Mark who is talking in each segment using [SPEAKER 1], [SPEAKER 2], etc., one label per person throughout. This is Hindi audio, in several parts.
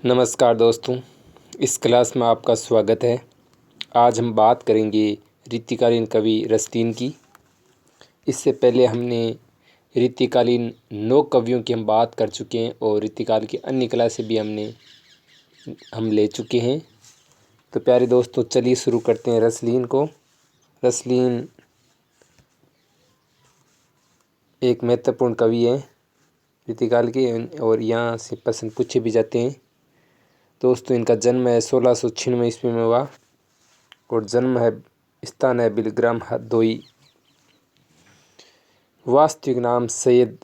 [SPEAKER 1] नमस्कार दोस्तों, इस क्लास में आपका स्वागत है। आज हम बात करेंगे रीतिकालीन कवि रसलीन की। इससे पहले हमने रीतिकालीन 9 कवियों की हम बात कर चुके हैं और रीतिकाल की अन्य क्लासें भी हम ले चुके हैं। तो प्यारे दोस्तों, चलिए शुरू करते हैं रसलीन को। रसलीन एक महत्वपूर्ण कवि है रीतिकाल के और यहाँ से प्रश्न पूछे भी जाते हैं। दोस्तों, इनका जन्म है 1696 ईस्वी में हुआ और जन्म है स्थान है बिलग्राम हरदोई। वास्तविक नाम सैयद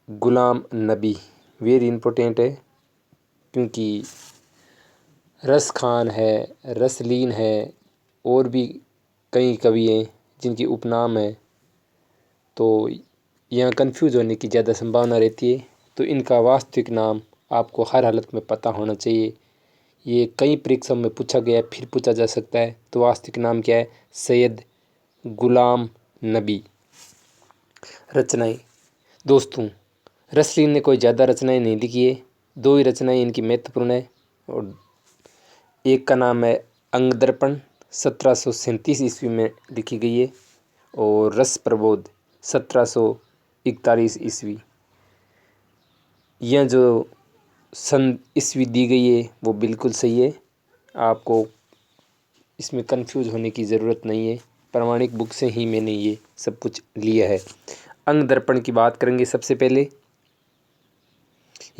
[SPEAKER 1] गुलाम नबी। वेरी इम्पोर्टेंट है क्योंकि रस खान है, रसलीन है और भी कई कवि हैं जिनकी उपनाम है, तो यहाँ कंफ्यूज होने की ज़्यादा संभावना रहती है। तो इनका वास्तविक नाम आपको हर हालत में पता होना चाहिए। ये कई परीक्षाओं में पूछा गया, फिर पूछा जा सकता है। तो वास्तविक नाम क्या है? सैयद गुलाम नबी। रचनाएं दोस्तों, रसलीन ने कोई ज़्यादा रचनाएं नहीं लिखी है। 2 ही रचनाएं इनकी महत्वपूर्ण है और एक का नाम है अंगदर्पण, 1737 ईस्वी में लिखी गई है, और रस प्रबोध 1741 ईस्वी। यह जो सन ईस्वी दी गई है वो बिल्कुल सही है। आपको इसमें कंफ्यूज होने की ज़रूरत नहीं है। प्रामाणिक बुक से ही मैंने ये सब कुछ लिया है। अंग दर्पण की बात करेंगे सबसे पहले।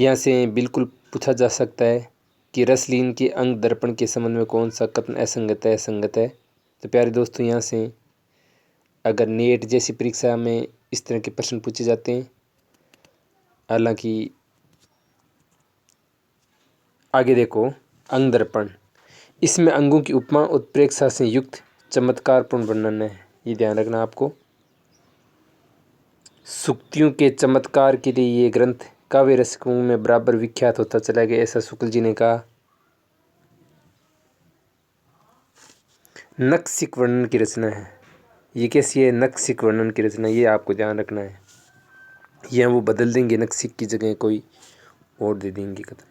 [SPEAKER 1] यहाँ से बिल्कुल पूछा जा सकता है कि रसलीन के अंग दर्पण के संबंध में कौन सा कथन असंगत है, संगत है। तो प्यारे दोस्तों, यहाँ से अगर नेट जैसी परीक्षा में इस तरह के प्रश्न पूछे जाते हैं, हालांकि आगे देखो, अंग दर्पण, इसमें अंगों की उपमा उत्प्रेक्षा से युक्त चमत्कारपूर्ण वर्णन है। ये ध्यान रखना आपको। सूक्तियों के चमत्कार के लिए ये ग्रंथ काव्य रसिकों में बराबर विख्यात होता चला गया, ऐसा शुक्ल जी ने कहा। नक्सिक वर्णन की रचना है। ये कैसी है? नक्सिक वर्णन की रचना, ये आपको ध्यान रखना है। यह वो बदल देंगे, नक्सिक की जगह कोई और दे देंगे कथन।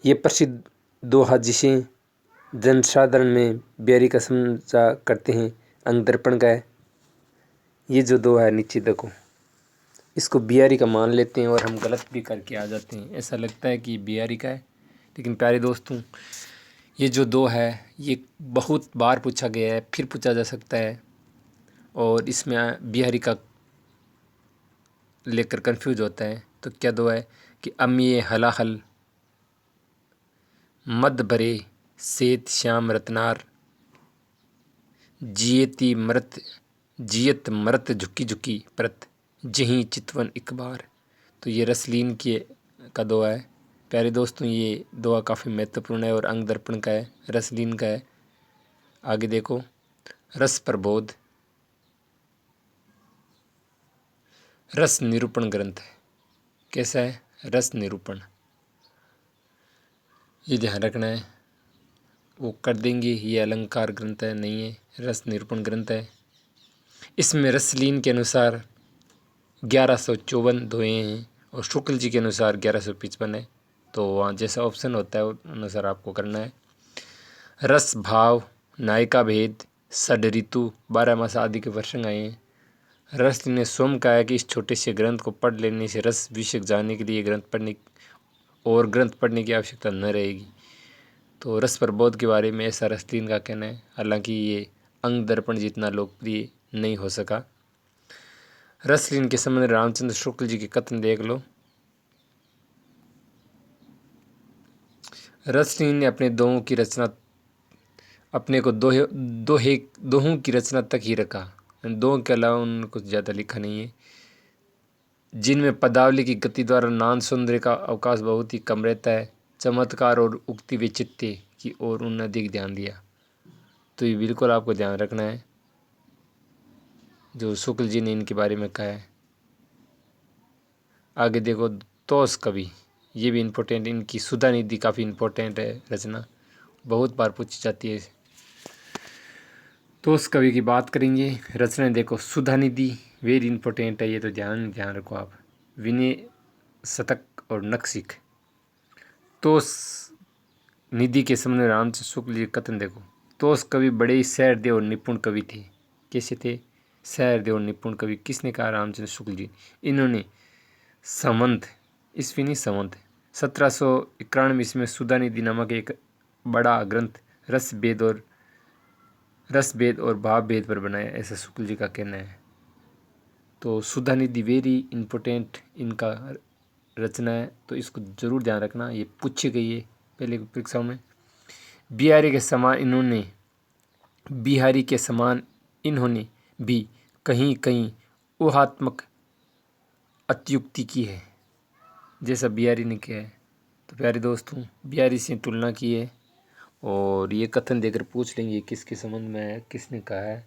[SPEAKER 1] ये प्रसिद्ध दोहा जिसे जनसाधारण में ब्यारी का समझा करते हैं, अंग दर्पण का है। ये जो दोहा है नीचे देखो, इसको बिहारी का मान लेते हैं और हम गलत भी करके आ जाते हैं। ऐसा लगता है कि बिहारी का है, लेकिन प्यारे दोस्तों, ये जो दो है ये बहुत बार पूछा गया है, फिर पूछा जा सकता है, और इसमें बिहारी का लेकर कंफ्यूज होता है। तो क्या दो है कि अम्ये हलाहल मद भरे सेत श्याम रत्नार जियत मरत झुकी झुकी प्रत जहीं चितवन इकबार। तो ये रसलीन की का दुआ है। प्यारे दोस्तों, ये दुआ काफ़ी महत्वपूर्ण है और अंग दर्पण का है, रसलीन का है। आगे देखो, रस प्रबोध रस निरूपण ग्रंथ है। कैसा है? रस निरूपण। ये ध्यान रखना है, वो कर देंगे। ये अलंकार ग्रंथ है, नहीं है, रस निरूपण ग्रंथ है। इसमें रसलीन के अनुसार 1154 दोहे हैं और शुक्ल जी के अनुसार 1155 है। तो वहाँ जैसा ऑप्शन होता है उस अनुसार आपको करना है। रस भाव नायिका भेद षड ऋतु 12 मास आदि के प्रसंग आए हैं। रस ने स्वयं कहा है कि इस छोटे से ग्रंथ को पढ़ लेने से रस विषय जानने के लिए ग्रंथ पढ़ने की आवश्यकता न रहेगी। तो रस प्रबोध के बारे में ऐसा रसलीन का कहना है, हालांकि ये अंग दर्पण जितना लोकप्रिय नहीं हो सका। रसलीन के संबंध रामचंद्र शुक्ल जी के कथन देख लो। रसलीन ने अपने दोहों की रचना अपने को दोहों की रचना तक ही रखा। दोहों के अलावा उन्होंने कुछ ज़्यादा लिखा नहीं है, जिनमें पदावली की गति द्वारा नान सौंदर्य का अवकाश बहुत ही कम रहता है। चमत्कार और उक्ति विचित्र की ओर उन्होंने अधिक ध्यान दिया। तो ये बिल्कुल आपको ध्यान रखना है जो शुक्ल जी ने इनके बारे में कहा है। आगे देखो, तोस कवि, ये भी इम्पोर्टेंट, इनकी सुधा निधि काफ़ी इम्पोर्टेंट है रचना, बहुत बार पूछी जाती है। तोस कवि की बात करेंगे। रचना देखो, सुधा निधि वेरी इम्पोर्टेंट है, ये तो ध्यान रखो आप। विनय शतक और नक्सिक। तोस निधि के संबंध में रामचंद्र शुक्ल जी कथन देखो। तोष कवि बड़े ही सहृदय और निपुण कवि थे। कैसे थे? सहृदय और निपुण कवि। किसने कहा? रामचंद्र शुक्ल जी। इन्होंने संवंत ईस्वी नहीं संवंत 1791 ईस्वी में सुधानिधि नामक एक बड़ा ग्रंथ रस भेद और भाव भेद पर बनाया, ऐसा शुक्ल जी का कहना है। तो सुधानिधि वेरी इम्पोर्टेंट इनका रचना है, तो इसको जरूर ध्यान रखना, ये पूछी गई है पहले की परीक्षाओं में। बिहारी के समान इन्होंने भी कहीं कहीं ऊहात्मक अत्युक्ति की है, जैसा बिहारी ने किया है। तो प्यारे दोस्तों, बिहारी से तुलना की है और ये कथन देकर पूछ लेंगे किसके संबंध में है, किसने कहा है।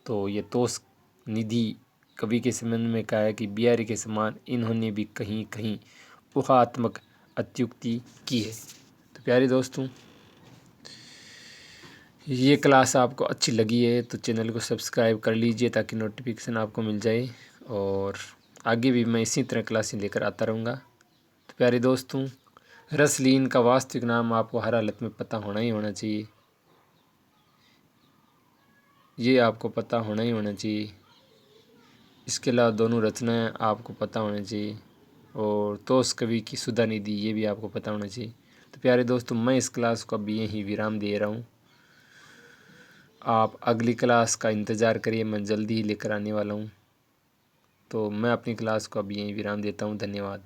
[SPEAKER 1] तो ये तोष निधि कवि के संबंध में कहा है कि बिहारी के समान इन्होंने भी कहीं कहीं ऊहात्मक अत्युक्ति की है। तो प्यारे दोस्तों, ये क्लास आपको अच्छी लगी है तो चैनल को सब्सक्राइब कर लीजिए ताकि नोटिफिकेशन आपको मिल जाए, और आगे भी मैं इसी तरह क्लासें लेकर आता रहूँगा। तो प्यारे दोस्तों, रसलीन का वास्तविक नाम आपको हर हालत में पता होना ही होना चाहिए, ये आपको पता होना ही होना चाहिए। इसके अलावा दोनों रचनाएं आपको पता होना चाहिए, और तोष कवि की सुधानिधि ये भी आपको पता होना चाहिए। तो प्यारे दोस्तों, मैं इस क्लास को अभी यहीं विराम दे रहा हूँ। आप अगली क्लास का इंतज़ार करिए, मैं जल्दी ही लेकर आने वाला हूँ। तो मैं अपनी क्लास को अभी यहीं विराम देता हूँ। धन्यवाद।